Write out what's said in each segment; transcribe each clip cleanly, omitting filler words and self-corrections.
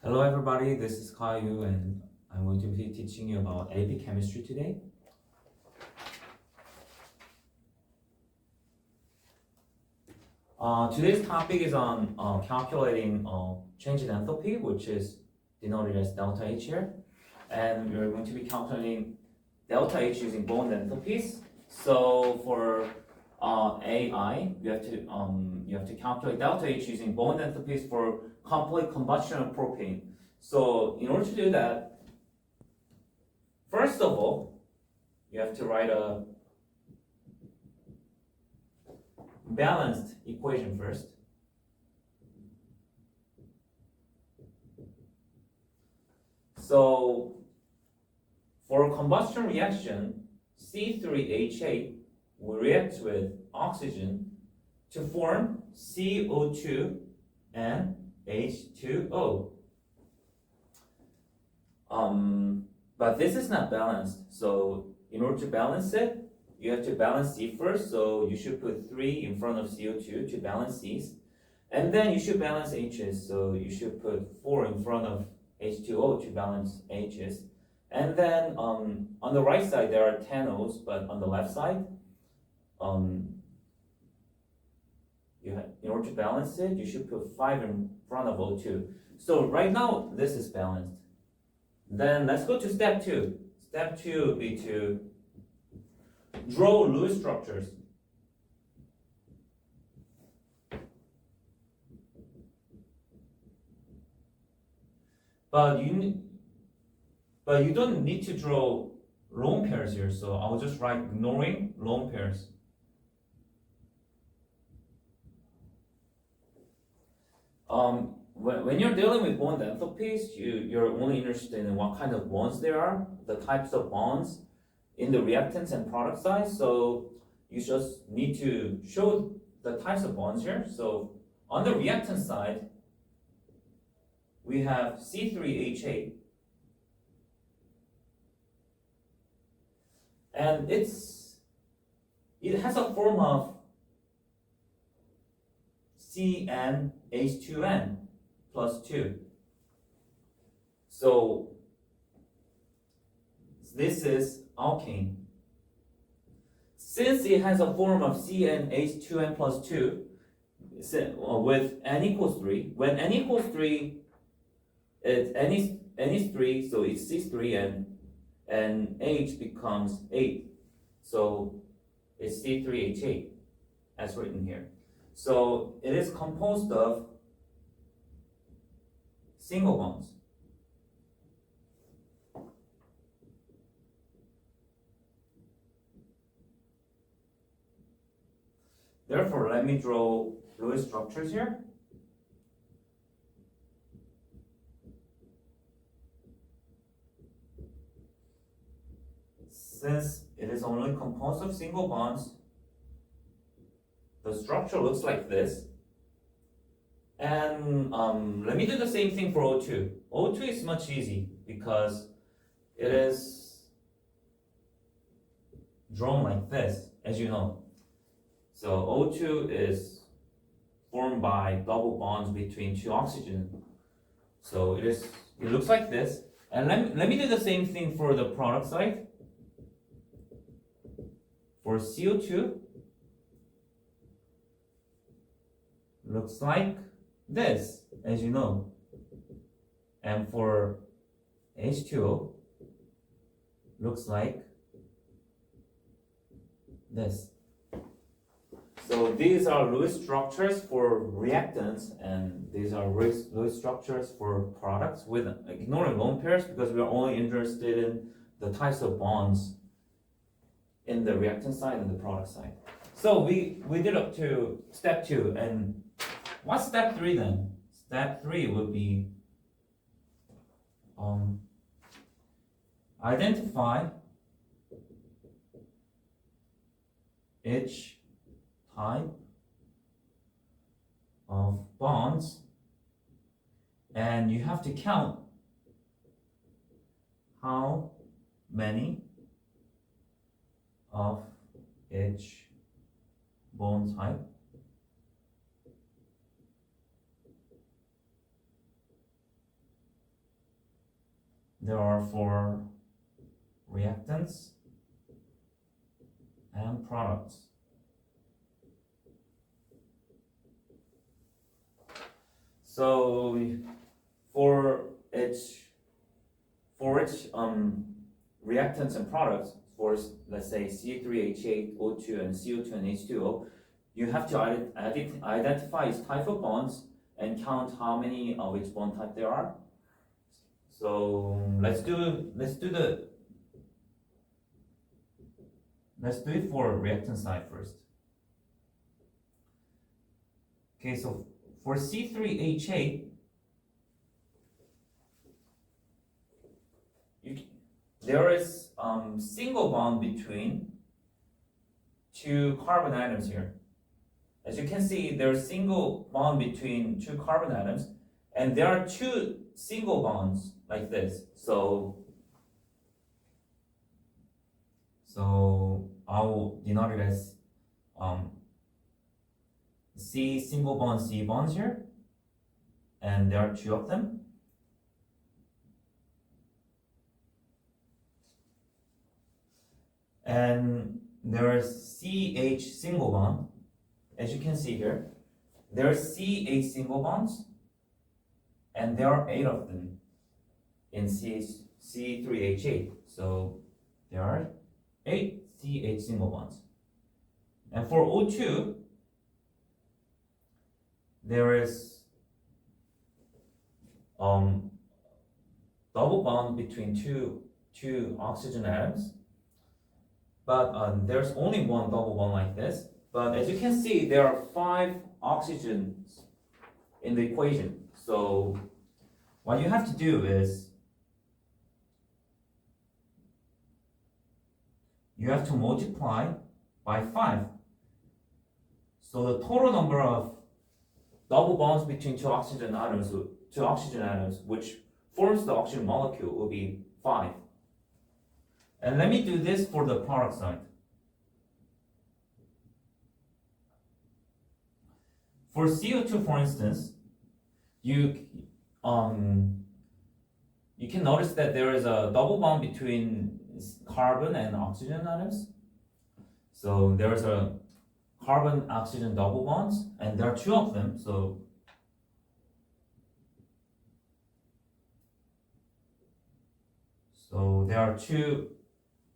Hello everybody, this is Kyle Yoo and I'm going to be teaching you about AP chemistry today. Today's topic is on calculating change in enthalpy, which is denoted as delta H here. And we're going to be calculating delta H using bond enthalpies. So for AI, you have to calculate delta H using bond enthalpies for complete combustion of propane. So in order to do that, first of all, you have to write a balanced equation first. So for a combustion reaction, C3H8 will react with oxygen to form CO2 and H2O. But this is not balanced, so in order to balance it, you have to balance C first, so you should put 3 in front of CO2 to balance C's. And then you should balance H's, so you should put 4 in front of H2O to balance H's. And then on the right side there are 10 O's, but on the left side, in order to balance it, you should put 5 in front of O2. So right now this is balanced. Then let's go to step 2. Step 2 would be to draw Lewis structures. But you don't need to draw lone pairs here, so I'll just write ignoring lone pairs. When you're dealing with bond enthalpies, you're only interested in what kind of bonds there are, the types of bonds in the reactants and product side. So you just need to show the types of bonds here. So on the reactant side, we have C3H8, and it has a form of CnH2n plus 2. So this is alkane. Since it has a form of CnH2n plus 2 with n equals 3, when n equals 3, n is 3, so it's C3 and H becomes 8. So it's C3H8 as written here. So it is composed of single bonds. Therefore, let me draw Lewis structures here. Since it is only composed of single bonds, the structure looks like this. And let me do the same thing for O2. O2 is much easy because it is drawn like this, as you know. So O2 is formed by double bonds between 2 oxygen. So it looks like this. And let me do the same thing for the product side. For CO2, looks like this, as you know. And for H2O, looks like this. So these are Lewis structures for reactants, and these are Lewis structures for products, with ignoring lone pairs because we are only interested in the types of bonds in the reactant side and the product side. So we did up to step 2, and what's step 3 then? Step 3 would be identify each type of bonds, and you have to count how many of each bond type there are 4 reactants and products. So for its reactants and products, for let's say C3H8O2 and CO2 and H2O, you have to identify its type of bonds and count how many of each bond type there are. So let's do it for reactant side first. Okay, so for C3H8, there is single bond between 2 carbon atoms here. As you can see, there is single bond between 2 carbon atoms, and there are 2 single bonds like this. So I'll denote it as C single bond C bonds here, and there are 2 of them. And there is CH single bond. As you can see here, there are CH single bonds, and there are 8 of them in C3H8. So there are 8 CH single bonds. And for O2, there is double bond between two oxygen atoms, but there's only one double bond like this. But as you can see, there are 5 oxygens in the equation. So what you have to do is you have to multiply by 5. So the total number of double bonds between two oxygen atoms, which forms the oxygen molecule, will be 5. And let me do this for the product side. For CO2, for instance, you can notice that there is a double bond between carbon and oxygen atoms. So there is a carbon-oxygen double bonds, and there are 2 of them. So there are 2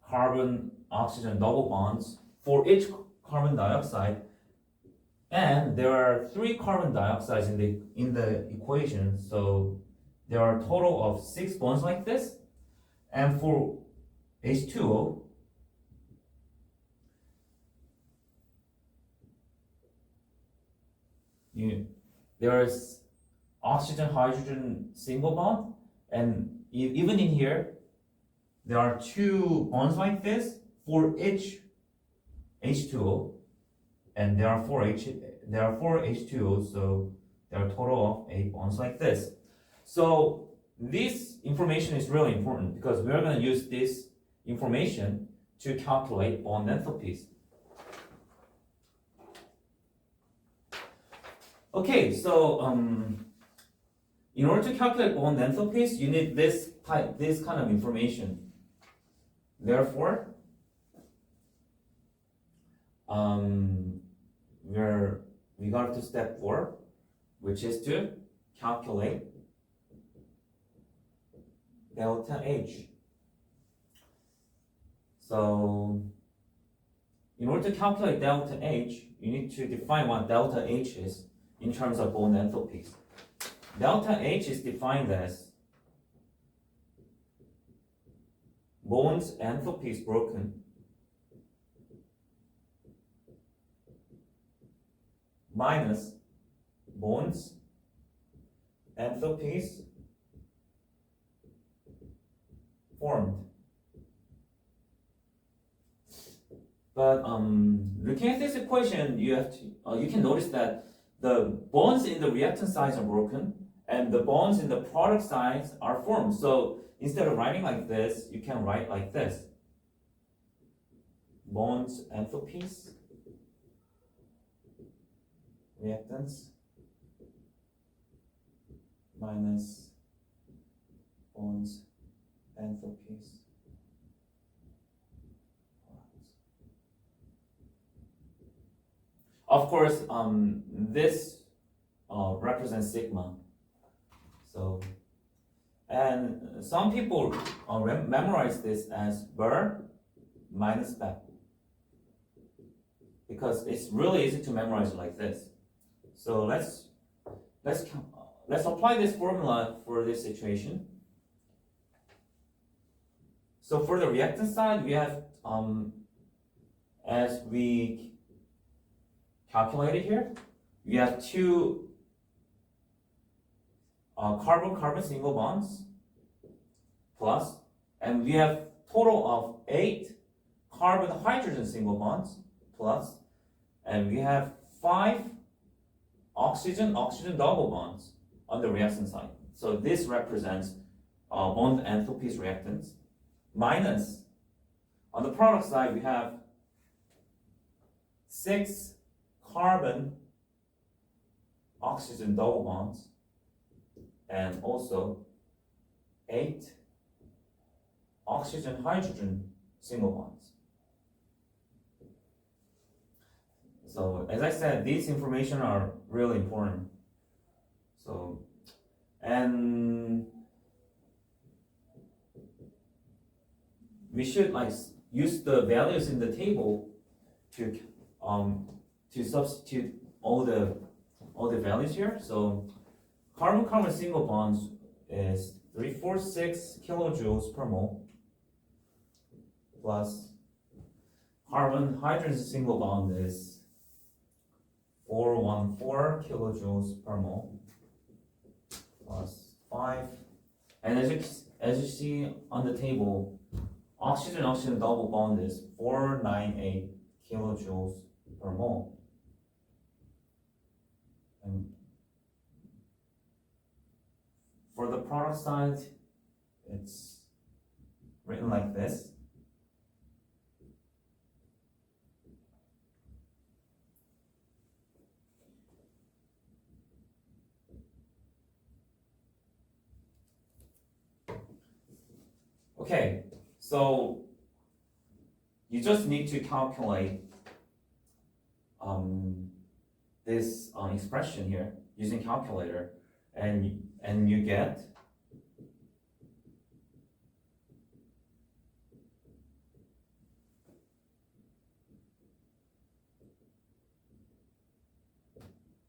carbon-oxygen double bonds for each carbon dioxide, and there are 3 carbon dioxides in the equation. So there are a total of 6 bonds like this. And for H2O, there is oxygen-hydrogen single bond, and even in here, there are 2 bonds like this for each H2O, and there are 4 H2Os, so there are a total of 8 bonds like this. So this information is really important because we are going to use this information to calculate bond enthalpies. Okay, so in order to calculate bond enthalpies, you need this kind of information. Therefore, we got to step 4, which is to calculate delta H. So in order to calculate delta H, you need to define what delta H is in terms of bond enthalpies. Delta H is defined as bonds enthalpies broken minus bonds enthalpies formed. But looking at this equation, you can notice that the bonds in the reactant sides are broken and the bonds in the product sides are formed. So instead of writing like this, you can write like this: bonds enthalpies, reactants minus bonds enthalpies. Of course, this represents sigma. So, and some people memorize this as Ber minus Bep, because it's really easy to memorize like this. So let's apply this formula for this situation. So for the reactant side, we have as we calculated here, we have two carbon-carbon single bonds plus, and we have total of 8 carbon-hydrogen single bonds plus, and we have 5 oxygen-oxygen double bonds on the reaction side. So this represents bond enthalpies reactants, minus, on the product side, we have 6 carbon oxygen double bonds and also 8 oxygen hydrogen single bonds. So as I said, these information are really important. So, and we should use the values in the table to substitute all the values here. So carbon-carbon single bonds is 346 kilojoules per mole plus carbon-hydrogen single bond is 414 kilojoules per mole plus 5. And as you see on the table, oxygen-oxygen double bond is 498 kilojoules per mole. And for the product side, it's written like this. Okay, so you just need to calculate this expression here using calculator, and you get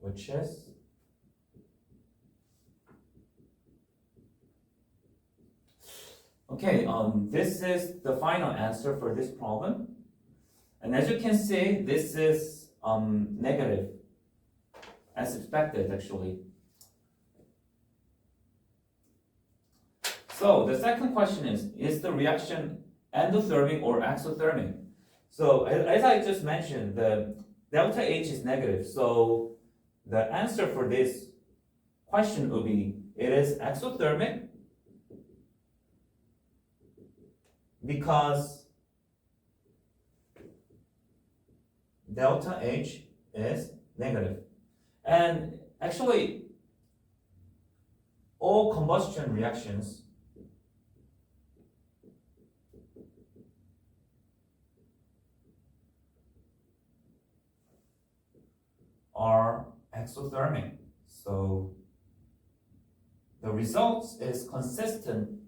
which is okay, this is the final answer for this problem. And as you can see, this is negative, as expected actually. So the second question is the reaction endothermic or exothermic? So as I just mentioned, the delta H is negative. So the answer for this question would be, it is exothermic because delta H is negative. And actually, all combustion reactions are exothermic. So the results is consistent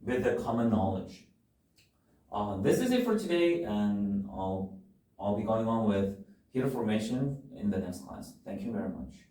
with the common knowledge. This is it for today, and I'll be going on with heater formation in the next class. Thank you very much.